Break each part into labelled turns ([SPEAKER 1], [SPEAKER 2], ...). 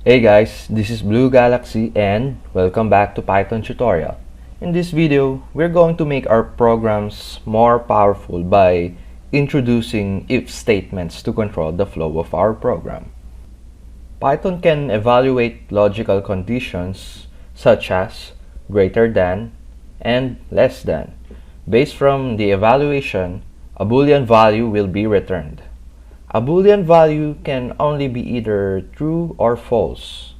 [SPEAKER 1] Hey guys, this is Blue Galaxy and welcome back to Python tutorial. In this video, we're going to make our programs more powerful by introducing if statements to control the flow of our program. Python can evaluate logical conditions such as greater than and less than. Based from the evaluation, a Boolean value will be returned. A Boolean value can only be either true or false.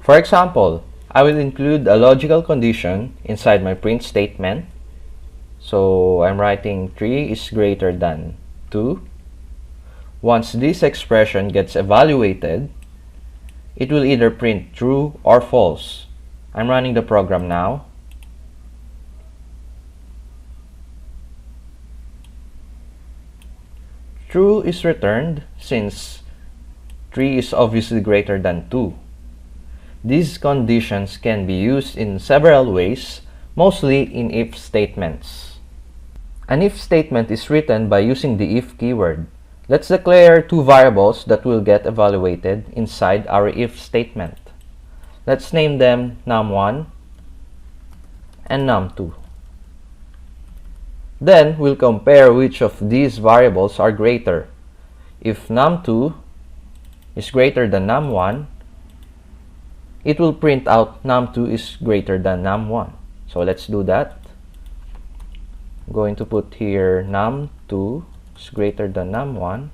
[SPEAKER 1] For example, I will include a logical condition inside my print statement. So I'm writing 3 is greater than 2. Once this expression gets evaluated, it will either print true or false. I'm running the program now. True is returned since 3 is obviously greater than 2. These conditions can be used in several ways, mostly in if statements. An if statement is written by using the if keyword. Let's declare two variables that will get evaluated inside our if statement. Let's name them num1 and num2. Then we'll compare which of these variables are greater. If num2 is greater than num1, it will print out num2 is greater than num1. So let's do that. I'm going to put here num2 is greater than num1.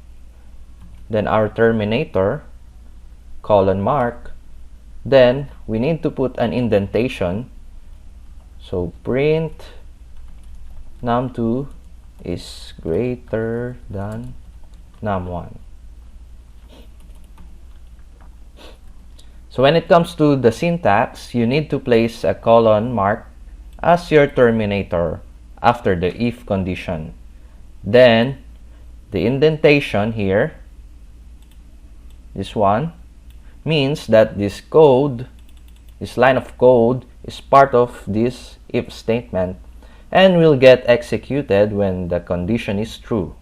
[SPEAKER 1] Then our terminator, colon mark. Then we need to put an indentation. So print num2 is greater than num1. So when it comes to the syntax, you need to place a colon mark as your terminator after the if condition. Then the indentation here, this one, means that this code, this line of code is part of this if statement and will get executed when the condition is true.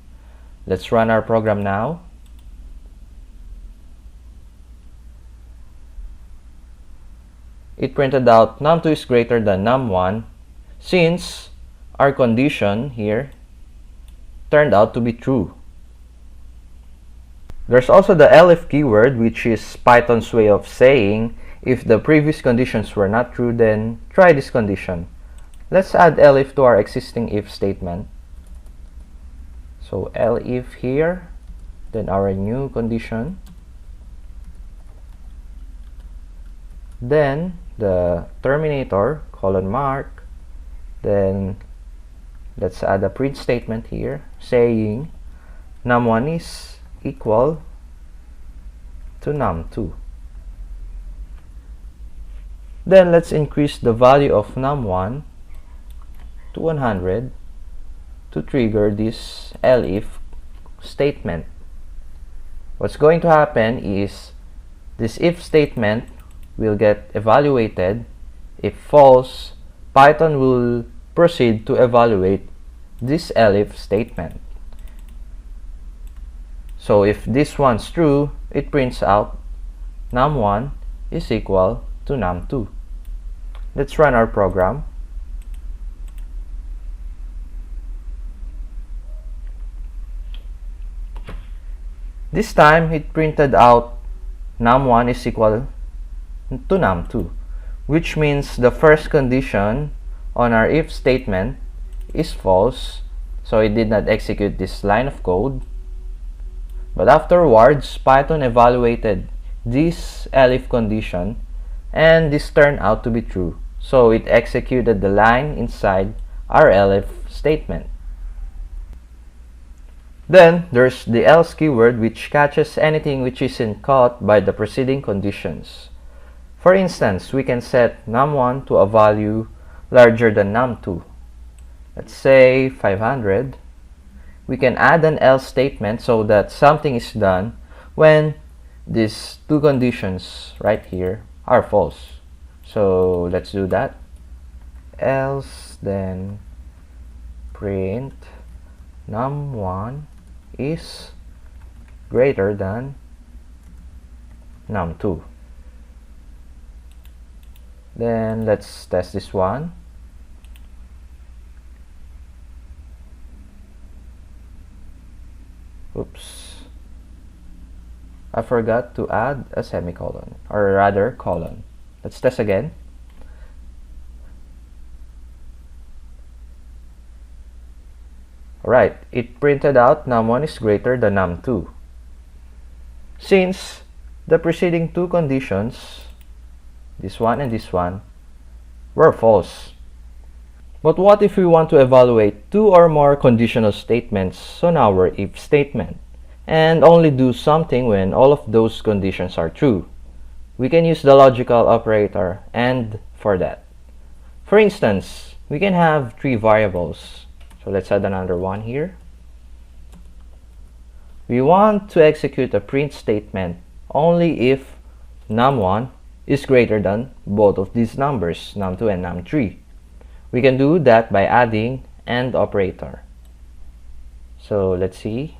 [SPEAKER 1] Let's run our program now. It printed out num2 is greater than num1 since our condition here turned out to be true. There's also the elif keyword, which is Python's way of saying if the previous conditions were not true, then try this condition. Let's add elif to our existing if statement. So elif here, then our new condition. Then the terminator, colon mark. Then let's add a print statement here saying num1 is equal to num2. Then let's increase the value of num1 to 100 to trigger this elif statement. What's going to happen is this if statement will get evaluated. If false, Python will proceed to evaluate this elif statement. So if this one's true, it prints out num1 is equal to num2. Let's run our program. This time, it printed out num1 is equal to num2, which means the first condition on our if statement is false, so it did not execute this line of code. But afterwards, Python evaluated this elif condition, and this turned out to be true, so it executed the line inside our elif statement. Then there's the else keyword, which catches anything which isn't caught by the preceding conditions. For instance, we can set num1 to a value larger than num2. Let's say 500. We can add an else statement so that something is done when these two conditions right here are false. So let's do that. Else, then print num1 is greater than num2. Then let's test this one. Oops, I forgot to add a semicolon, or rather colon. Let's test again. Alright, it printed out num1 is greater than num2. Since the preceding two conditions, this one and this one, were false. But what if we want to evaluate two or more conditional statements on our if statement, and only do something when all of those conditions are true? We can use the logical operator AND for that. For instance, we can have three variables. So let's add another one here. We want to execute a print statement only if num1 is greater than both of these numbers, num2 and num3. We can do that by adding AND operator. So let's see.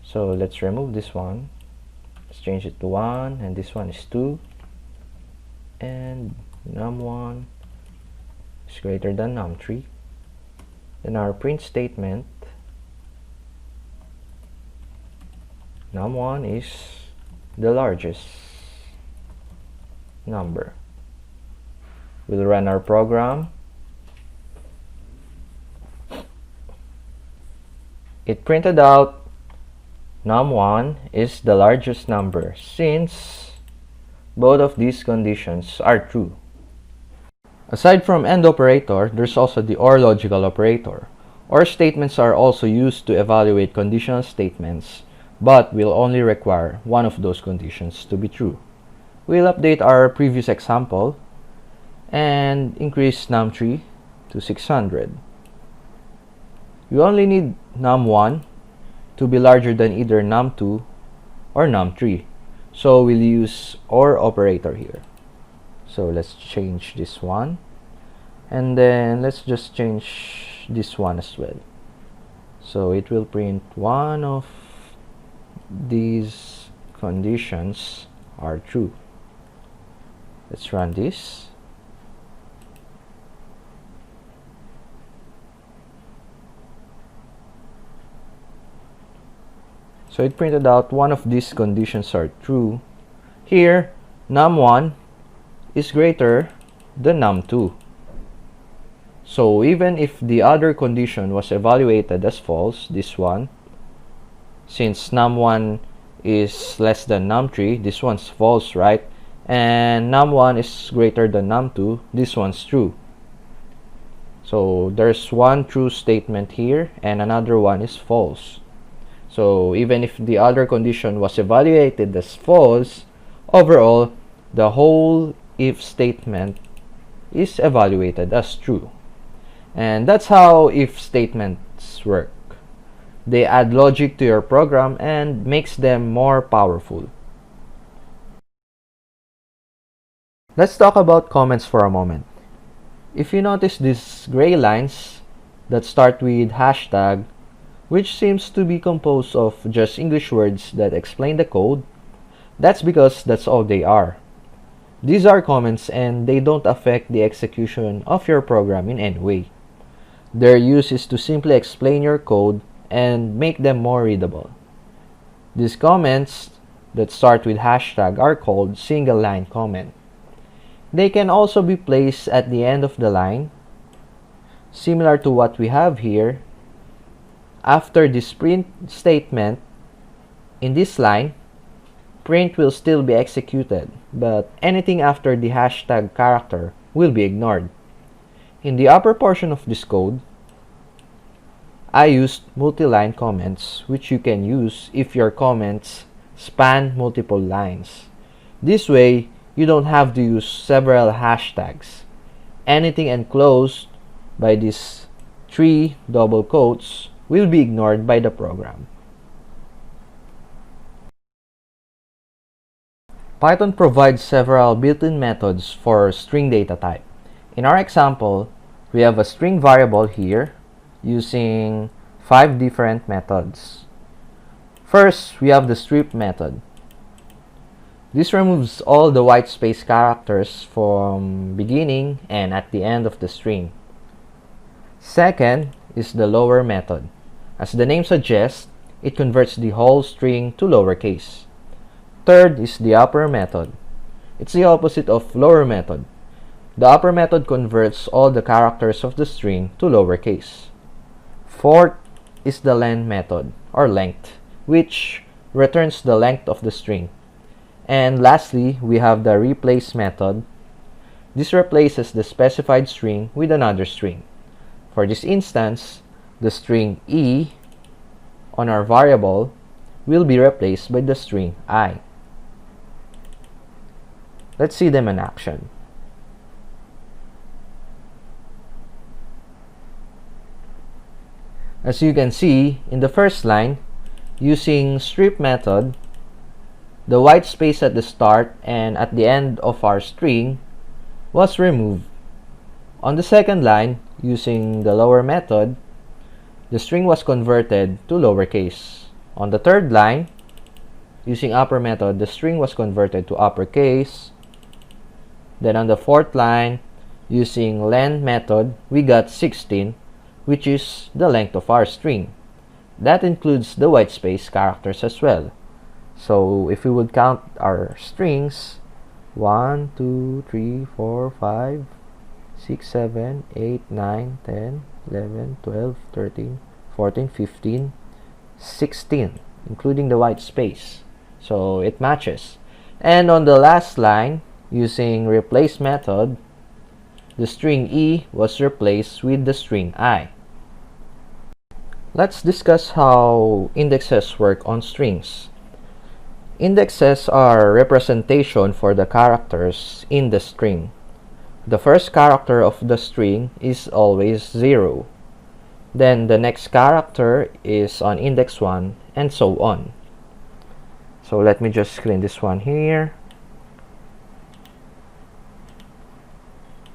[SPEAKER 1] So let's remove this one. Let's change it to 1, and this one is 2. And num1 is greater than num3. In our print statement, num1 is the largest number. We'll run our program. It printed out num1 is the largest number since both of these conditions are true. Aside from AND operator, there's also the OR logical operator. OR statements are also used to evaluate conditional statements, but will only require one of those conditions to be true. We'll update our previous example and increase num3 to 600. You only need num1 to be larger than either num2 or num3. So we'll use OR operator here. So let's change this one. And then let's just change this one as well. So it will print one of these conditions are true. Let's run this. So it printed out one of these conditions are true. Here, num1 is greater than num2. So even if the other condition was evaluated as false, this one, since num1 is less than num3, this one's false, right? And num1 is greater than num2, this one's true. So there's one true statement here and another one is false. So even if the other condition was evaluated as false, overall, the whole if statement is evaluated as true. And that's how if statements work. They add logic to your program and makes them more powerful. Let's talk about comments for a moment. If you notice these gray lines that start with hashtag, which seems to be composed of just English words that explain the code, that's because that's all they are. These are comments and they don't affect the execution of your program in any way. Their use is to simply explain your code and make them more readable. These comments that start with hashtag are called single line comment. They can also be placed at the end of the line, similar to what we have here. After this print statement, in this line, print will still be executed, but anything after the hashtag character will be ignored. In the upper portion of this code, I used multi-line comments, which you can use if your comments span multiple lines. This way, you don't have to use several hashtags. Anything enclosed by these three double quotes will be ignored by the program. Python provides several built-in methods for string data type. In our example, we have a string variable here, using 5 different methods. First, we have the strip method. This removes all the white space characters from beginning and at the end of the string. Second is the lower method. As the name suggests, it converts the whole string to lowercase. Third is the upper method. It's the opposite of lower method. The upper method converts all the characters of the string to lowercase. Fourth is the len method, or length, which returns the length of the string. And lastly, we have the replace method. This replaces the specified string with another string. For this instance, the string e on our variable will be replaced by the string I. Let's see them in action. As you can see, in the first line, using strip method, the white space at the start and at the end of our string was removed. On the second line, using the lower method, the string was converted to lowercase. On the third line, using upper method, the string was converted to uppercase. Then on the fourth line, using len method, we got 16, which is the length of our string. That includes the white space characters as well. So if we would count our strings, 1, 2, 3, 4, 5, 6, 7, 8, 9, 10, 11, 12, 13, 14, 15, 16, including the white space. So it matches. And on the last line, using replace method, the string E was replaced with the string I. Let's discuss how indexes work on strings. Indexes are representation for the characters in the string. The first character of the string is always 0. Then the next character is on index 1 and so on. So let me just clean this one here.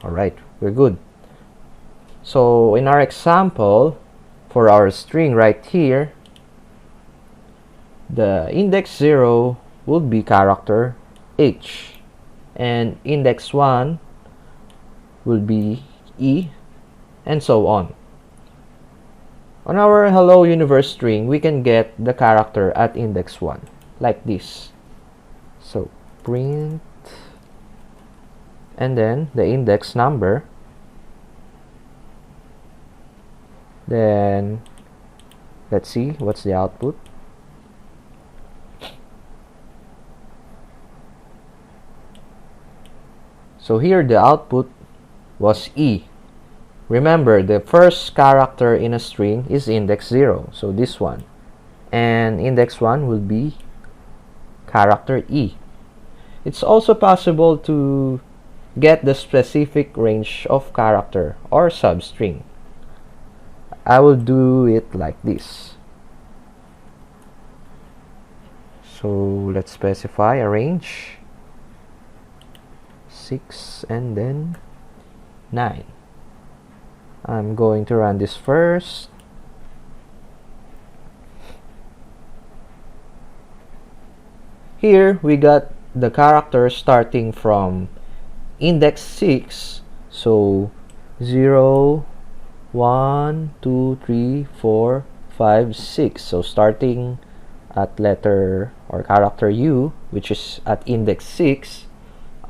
[SPEAKER 1] Alright, we're good. So in our example, for our string right here, the index 0 would be character H, and index 1 will be E, and so on. On our hello universe string, we can get the character at index 1, like this. So print, and then the index number, then let's see what's the output. So here the output was E. Remember, the first character in a string is index 0, so this one. And index 1 will be character E. It's also possible to get the specific range of character or substring. I will do it like this. So let's specify a range 6 and then 9. I'm going to run this first. Here we got the characters starting from index 6, so 0, 1, 2, 3, 4, 5, 6. So starting at letter or character U, which is at index 6,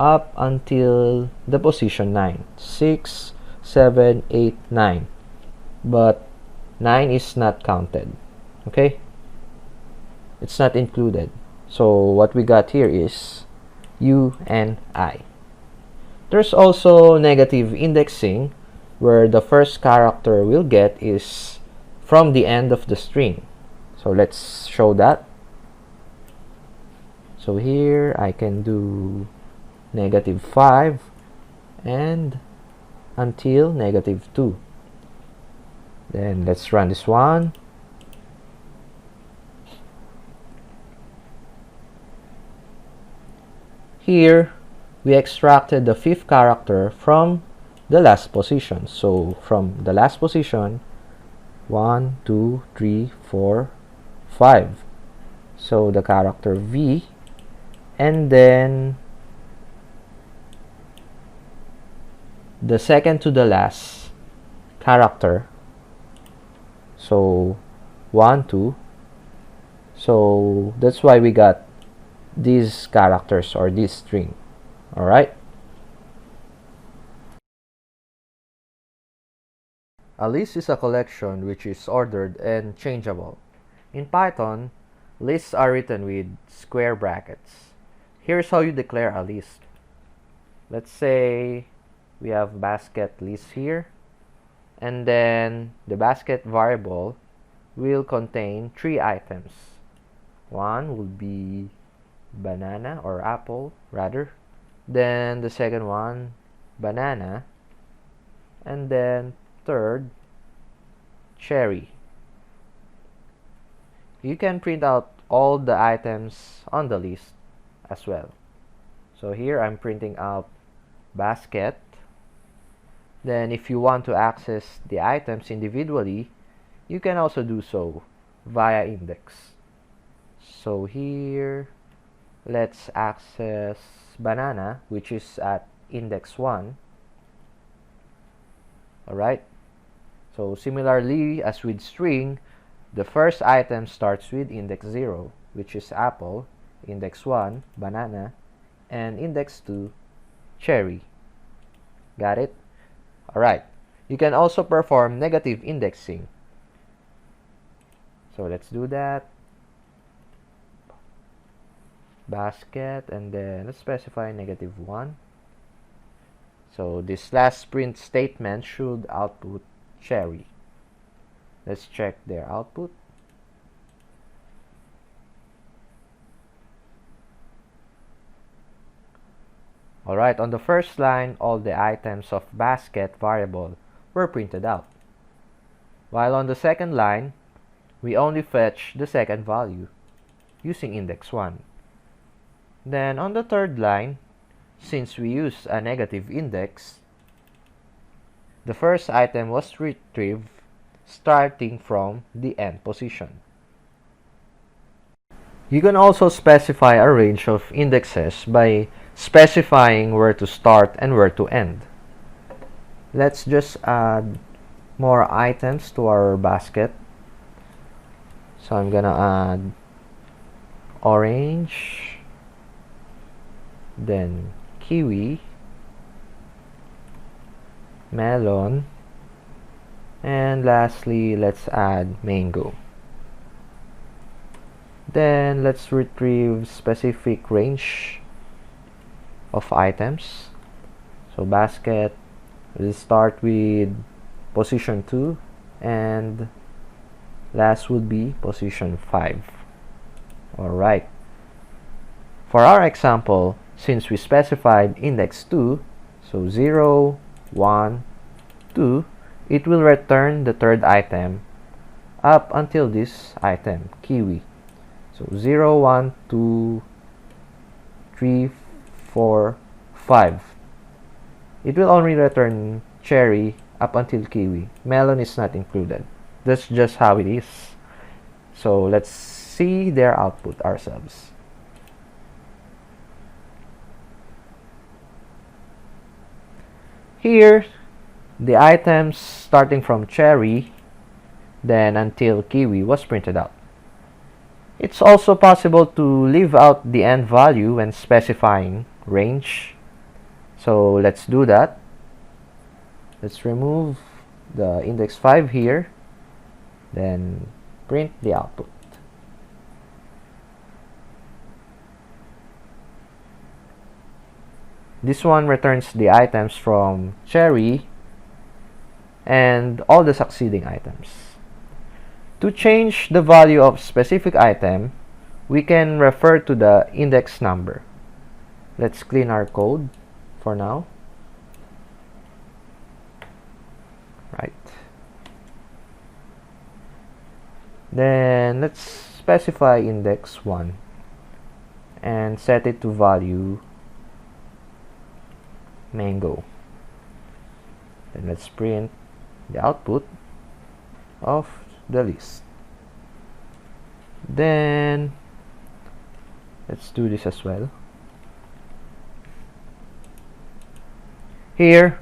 [SPEAKER 1] up until the position 9. 6, 7, 8, 9. But 9 is not counted. Okay? It's not included. So what we got here is U and I. There's also negative indexing, where the first character we'll get is from the end of the string. So let's show that. So here I can do -5 and until -2. Then let's run this one. Here we extracted the 5th character from the last position. So from the last position, 1, 2, 3, 4, 5. So the character V, and then the second to the last character, so 1, 2. So that's why we got these characters or this string. Alright? A list is a collection which is ordered and changeable. In Python, lists are written with square brackets. Here's how you declare a list. Let's say we have basket list here, and then the basket variable will contain 3 items. One will be banana or apple rather, then the second one banana, and then third cherry. You can print out all the items on the list as well. So here I'm printing out basket. Then if you want to access the items individually, you can also do so via index. So here, let's access banana, which is at index 1. Alright, so similarly as with string, the first item starts with index 0, which is apple, index 1, banana, and index 2, cherry. Got it? Alright, you can also perform negative indexing. So let's do that. Basket, and then let's specify -1. So this last print statement should output cherry. Let's check their output. Alright, on the first line, all the items of basket variable were printed out. While on the second line, we only fetch the second value using index 1. Then on the third line, since we use a negative index, the first item was retrieved starting from the end position. You can also specify a range of indexes by specifying where to start and where to end. Let's just add more items to our basket. So I'm gonna add orange, then kiwi, melon, and lastly let's add mango. Then let's retrieve specific range of items. So basket will start with position 2 and last would be position 5. Alright, for our example, since we specified index 2, so 0, 1, 2, it will return the third item up until this item, kiwi. So 0, 1, 2, 3, 4, 5. It will only return cherry up until kiwi. Melon is not included. That's just how it is. So let's see their output ourselves. Here, the items starting from cherry, then until kiwi was printed out. It's also possible to leave out the end value when specifying range. So let's do that. Let's remove the index 5 here, then print the output. This one returns the items from cherry and all the succeeding items. To change the value of specific item, we can refer to the index number. Let's clean our code for now. Right. Then let's specify index 1 and set it to value mango. Then let's print the output. of the list. Then let's do this as well. Here,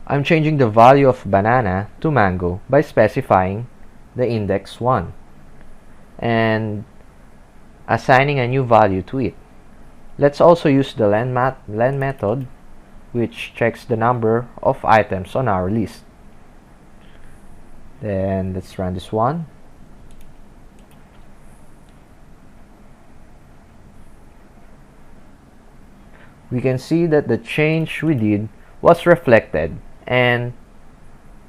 [SPEAKER 1] I'm changing the value of banana to mango by specifying the index 1 and assigning a new value to it. Let's also use the len method, which checks the number of items on our list. Then let's run this one. We can see that the change we did was reflected, and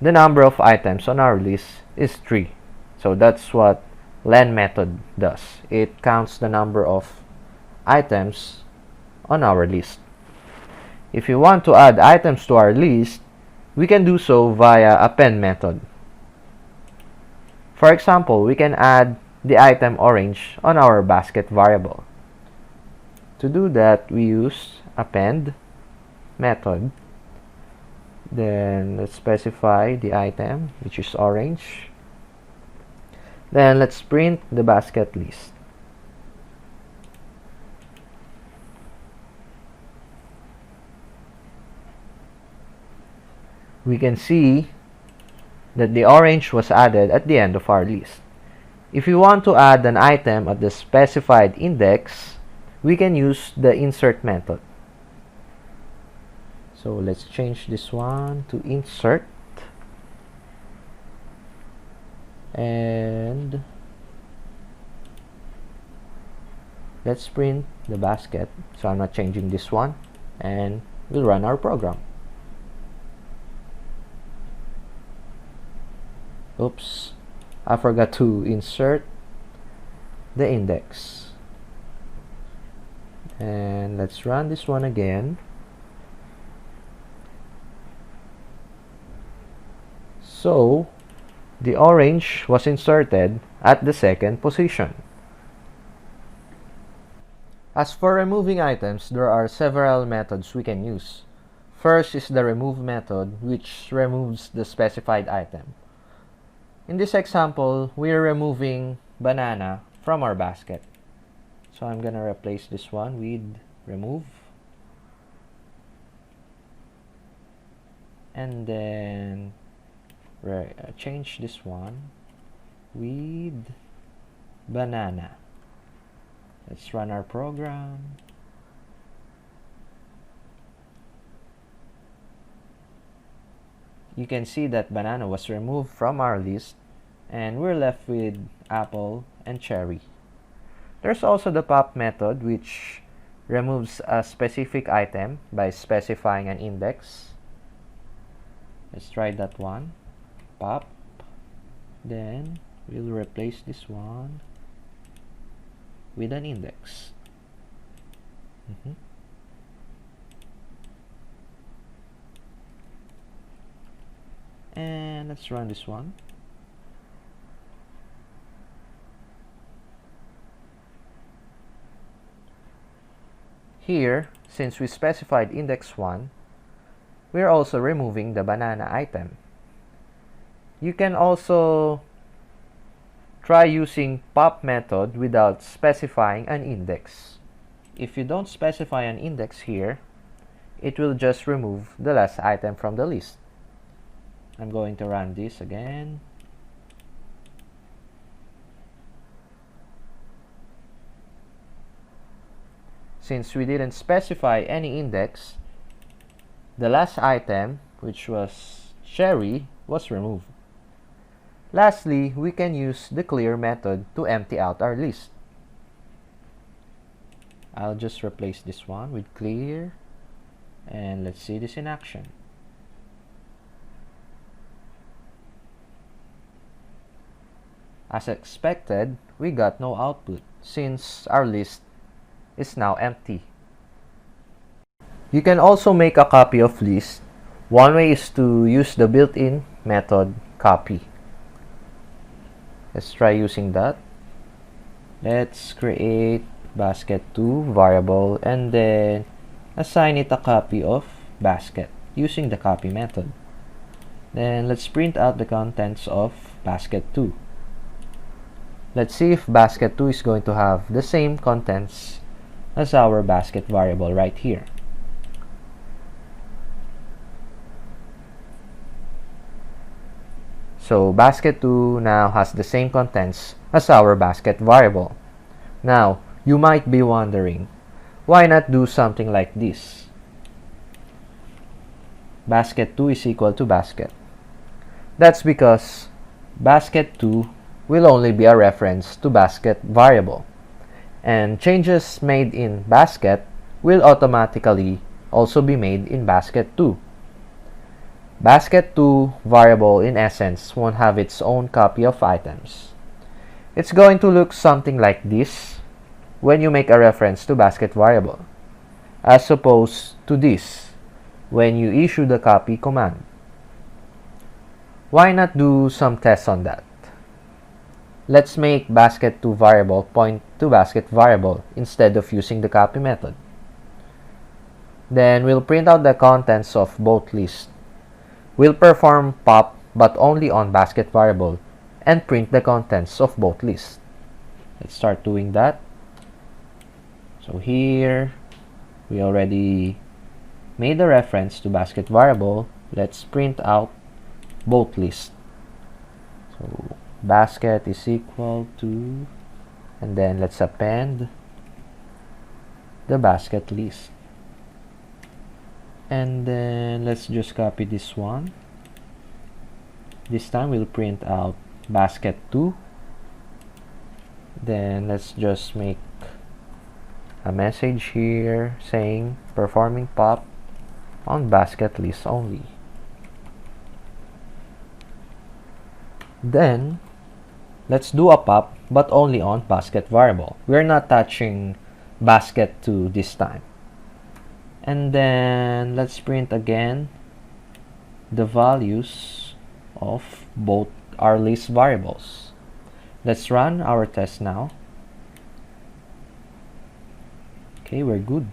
[SPEAKER 1] the number of items on our list is 3. So that's what len method does. It counts the number of items on our list. If you want to add items to our list, we can do so via append method. For example, we can add the item orange on our basket variable. To do that, we use append method. Then let's specify the item, which is orange. Then let's print the basket list. We can see that the orange was added at the end of our list. If we want to add an item at the specified index, we can use the insert method. So let's change this one to insert, and let's print the basket. So I'm not changing this one, and we'll run our program. Oops, I forgot to insert the index. And let's run this one again. So the orange was inserted at the second position. As for removing items, there are several methods we can use. First is the remove method, which removes the specified item. In this example, we're removing banana from our basket. So I'm gonna replace this one with remove. And then change this one with banana. Let's run our program. You can see that banana was removed from our list, and we're left with apple and cherry. There's also the pop method, which removes a specific item by specifying an index. Let's try that one. Pop. Then we'll replace this one with an index. And let's run this one. Here, since we specified index 1, we're also removing the banana item. You can also try using pop method without specifying an index. If you don't specify an index here, it will just remove the last item from the list. I'm going to run this again. Since we didn't specify any index, the last item, which was cherry, was removed. Lastly, we can use the clear method to empty out our list. I'll just replace this one with clear, and let's see this in action. As expected, we got no output since our list is now empty. You can also make a copy of list. One way is to use the built-in method copy. Let's try using that. Let's create basket2 variable and then assign it a copy of basket using the copy method. Then let's print out the contents of basket 2. Let's see if basket 2 is going to have the same contents as our basket variable right here. So basket 2 now has the same contents as our basket variable. Now, you might be wondering, why not do something like this? Basket 2 is equal to basket. That's because basket 2 will only be a reference to basket variable, and changes made in basket will automatically also be made in basket 2. Basket 2 variable in essence won't have its own copy of items. It's going to look something like this when you make a reference to basket variable, as opposed to this when you issue the copy command. Why not do some tests on that? Let's make basket 2 variable point to basket variable instead of using the copy method. Then we'll print out the contents of both lists. We'll perform pop but only on basket variable and print the contents of both lists. Let's start doing that. So here we already made a reference to basket variable. Let's print out both lists. So basket is equal to, and then let's append the basket list. And then let's just copy this one. This time we'll print out basket 2. Then let's just make a message here saying performing pop on basket list only. Then let's do a pop but only on basket variable. We're not touching basket 2 this time. And then let's print again the values of both our list variables. Let's run our test now. Okay, we're good.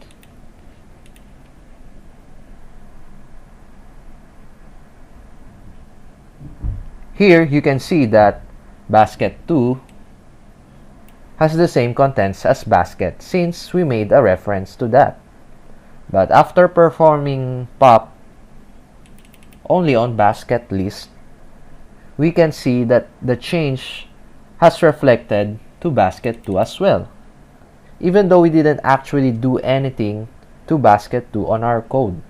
[SPEAKER 1] Here you can see that basket 2 has the same contents as basket since we made a reference to that. But after performing pop only on basket list, we can see that the change has reflected to basket 2 as well, even though we didn't actually do anything to basket 2 on our code.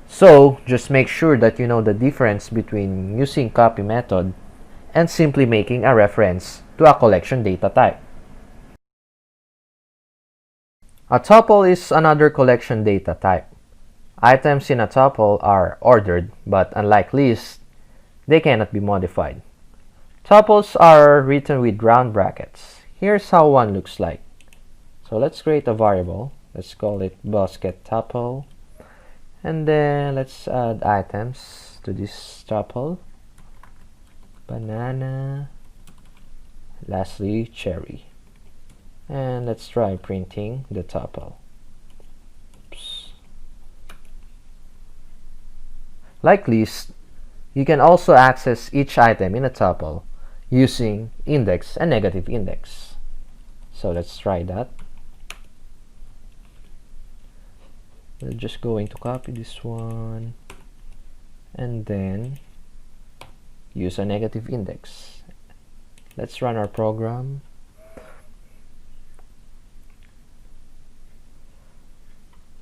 [SPEAKER 1] So just make sure that you know the difference between using copy method and simply making a reference to a collection data type. A tuple is another collection data type. Items in a tuple are ordered, but unlike lists, they cannot be modified. Tuples are written with round brackets. Here's how one looks like. So let's create a variable. Let's call it basket tuple. And then let's add items to this tuple. Banana. Lastly, cherry. And let's try printing the tuple. Oops. Like list, you can also access each item in a tuple using index and negative index. So let's try that. We're just going to copy this one and then use a negative index. Let's run our program.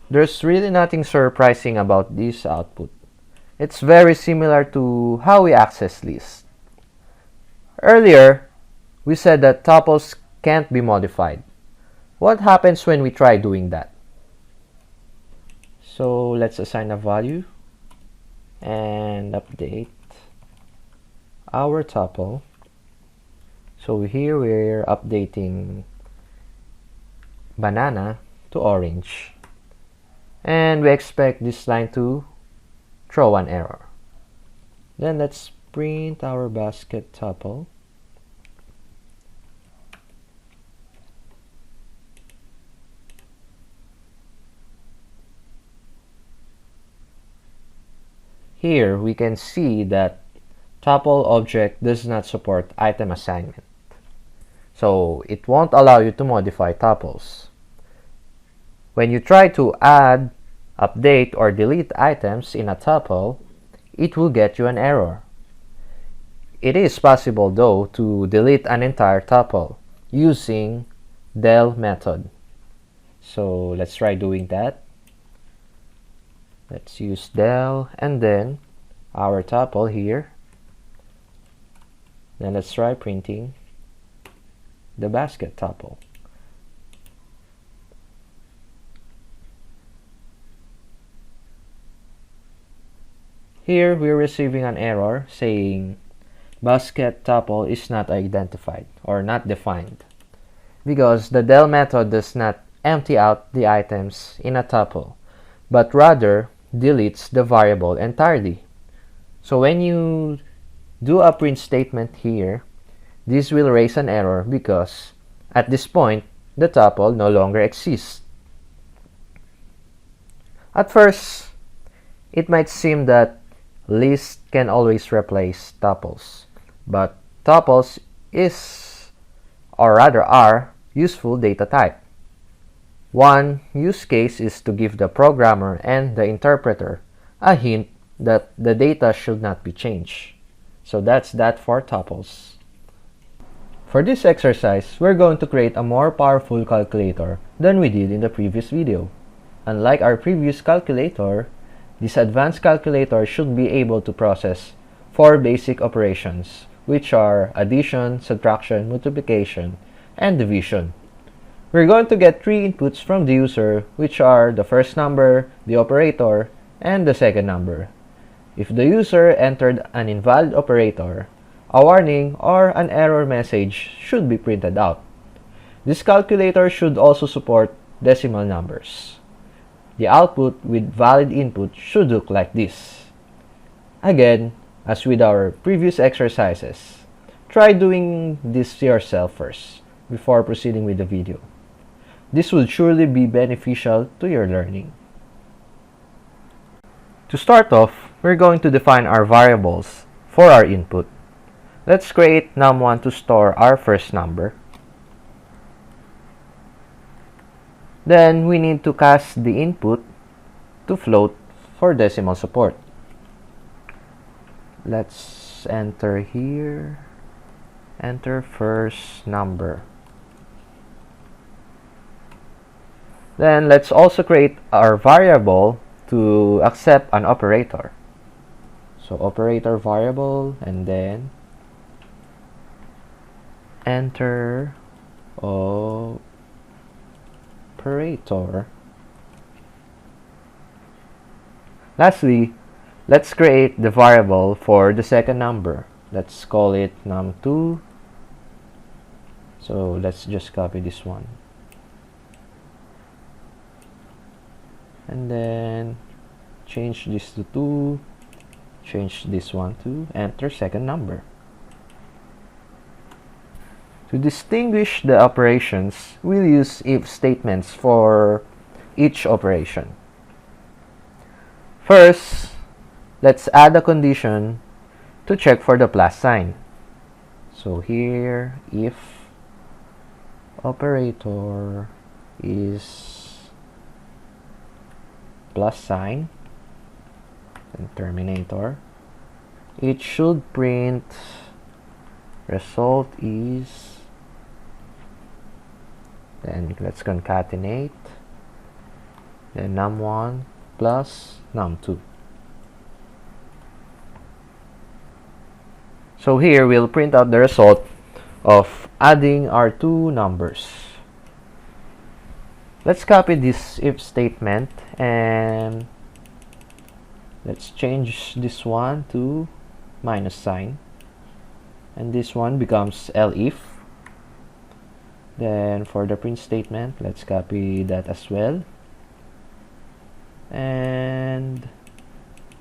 [SPEAKER 1] There's really nothing surprising about this output. It's very similar to how we access lists. Earlier, we said that tuples can't be modified. What happens when we try doing that? So let's assign a value and update our tuple. So here we're updating banana to orange. And we expect this line to throw an error. Then let's print our basket tuple. Here we can see that tuple object does not support item assignment. So it won't allow you to modify tuples. When you try to add, update, or delete items in a tuple, it will get you an error. It is possible though to delete an entire tuple using del method. So let's try doing that. Let's use del and then our tuple here. Then let's try printing the basket tuple. Here we're receiving an error saying basket tuple is not identified or not defined because the del method does not empty out the items in a tuple but rather deletes the variable entirely. So when you do a print statement here, this will raise an error because at this point the tuple no longer exists. At first, it might seem that lists can always replace tuples, but tuples is, or rather are, useful data type. One use case is to give the programmer and the interpreter a hint that the data should not be changed. So that's that for tuples. For this exercise, we're going to create a more powerful calculator than we did in the previous video. Unlike our previous calculator, this advanced calculator should be able to process 4 basic operations, which are addition, subtraction, multiplication, and division. We're going to get 3 inputs from the user, which are the first number, the operator, and the second number. If the user entered an invalid operator, a warning or an error message should be printed out. This calculator should also support decimal numbers. The output with valid input should look like this. Again, as with our previous exercises, try doing this yourself first before proceeding with the video. This will surely be beneficial to your learning. To start off, we're going to define our variables for our input. Let's create num1 to store our first number. Then we need to cast the input to float for decimal support. Let's enter here, enter first number. Then let's also create our variable to accept an operator. So operator variable and then enter operator. Lastly, let's create the variable for the second number. Let's call it num2. So let's just copy this one. And then change this to 2, change this one to enter second number. To distinguish the operations, we'll use if statements for each operation. First, let's add a condition to check for the plus sign. So here, if operator is plus sign and terminator, it should print result is, then let's concatenate, then num1 plus num2. So here we'll print out the result of adding our two numbers. Let's copy this if statement and let's change this one to minus sign, and this one becomes elif. Then for the print statement, let's copy that as well, and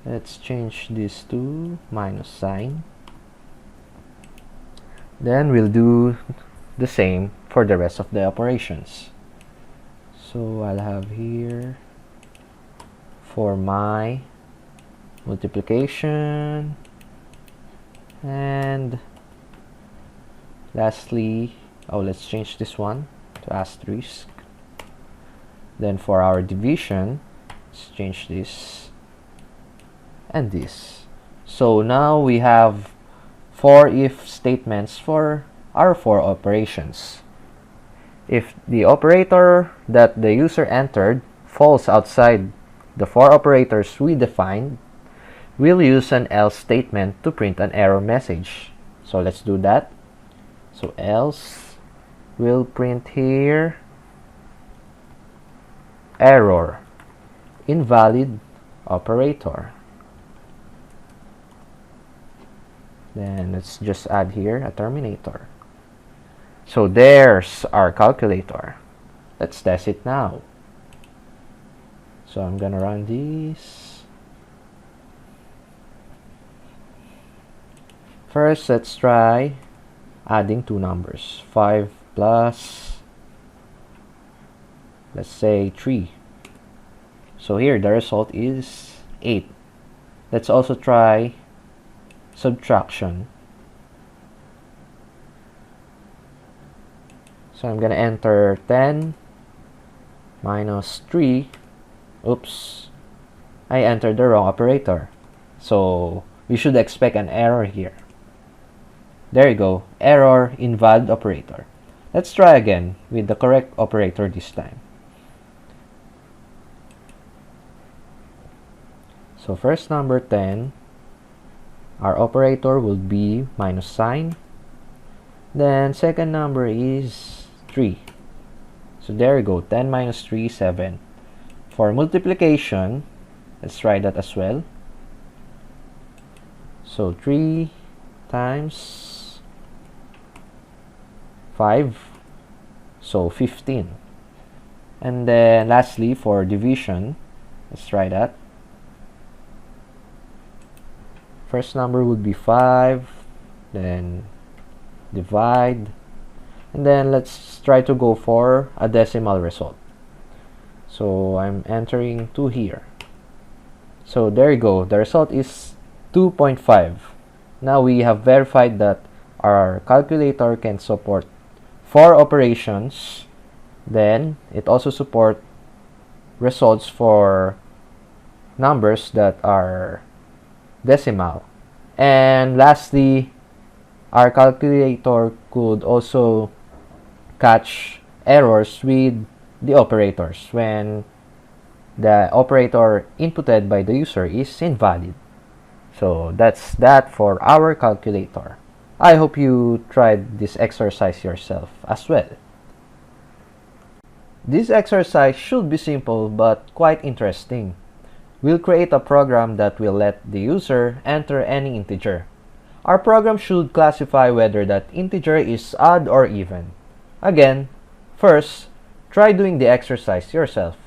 [SPEAKER 1] let's change this to minus sign. Then we'll do the same for the rest of the operations. So I'll have here for my multiplication, and lastly, let's change this one to asterisk. Then for our division, let's change this and this. So now we have 4 if statements for our 4 operations. If the operator that the user entered falls outside the 4 operators we defined, we'll use an else statement to print an error message. So let's do that. So else will print here error, invalid operator. Then let's just add here a terminator. So there's our calculator. Let's test it now. So I'm gonna run this. First, let's try adding 2 numbers. 5 plus, let's say 3. So here the result is 8. Let's also try subtraction. So I'm gonna enter 10 minus 3. Oops, I entered the wrong operator. So we should expect an error here. There you go, error, invalid operator. Let's try again with the correct operator this time. So first number 10, our operator will be minus sign. Then second number is 3. So there you go, 10 minus 3, 7. For multiplication, let's try that as well. So 3 times 5, so 15. And then lastly, for division, let's try that. First number would be 5, then divide, and then let's try to go for a decimal result. So I'm entering 2 here. So there you go, the result is 2.5. Now we have verified that our calculator can support 4 operations. Then it also supports results for numbers that are decimal. And lastly, our calculator could also catch errors with the operators when the operator inputted by the user is invalid. So that's that for our calculator. I hope you tried this exercise yourself as well. This exercise should be simple but quite interesting. We'll create a program that will let the user enter any integer. Our program should classify whether that integer is odd or even. Again, first, try doing the exercise yourself.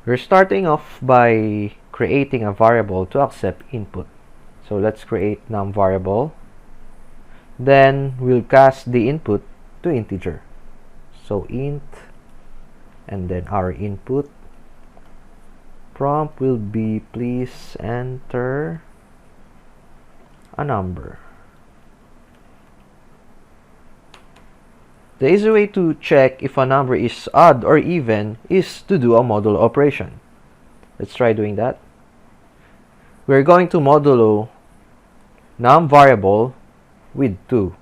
[SPEAKER 1] We're starting off by creating a variable to accept input. So let's create num variable. Then we'll cast the input to integer. So int, and then our input prompt will be please enter a number. The easy way to check if a number is odd or even is to do a modulo operation. Let's try doing that. We're going to modulo num variable with 2.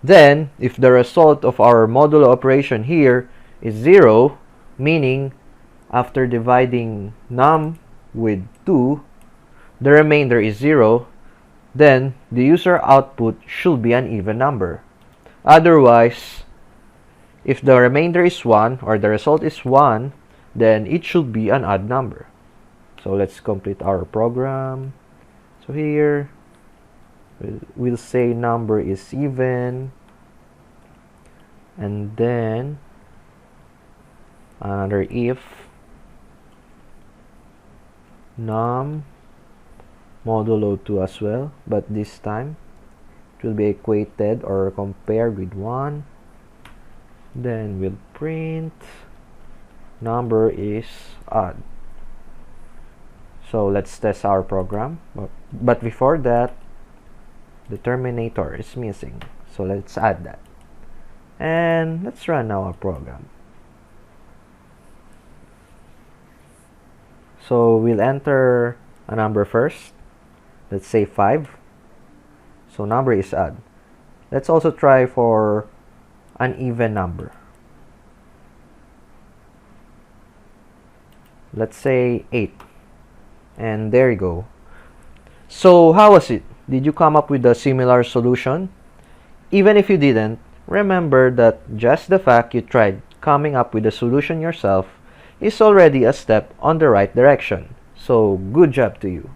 [SPEAKER 1] Then, if the result of our modulo operation here is 0, meaning after dividing num with 2, the remainder is 0, then the user output should be an even number. Otherwise, if the remainder is 1 or the result is 1, then it should be an odd number. So let's complete our program. So here, we'll say number is even, and then another if num modulo 2 as well, but this time it will be equated or compared with 1. Then we'll print number is odd. So let's test our program. But before that, the terminator is missing. So let's add that. And let's run our program. So we'll enter a number first. Let's say 5. So number is odd. Let's also try for an even number. Let's say 8. And there you go. So how was it? Did you come up with a similar solution? Even if you didn't, remember that just the fact you tried coming up with a solution yourself is already a step on the right direction. So good job to you.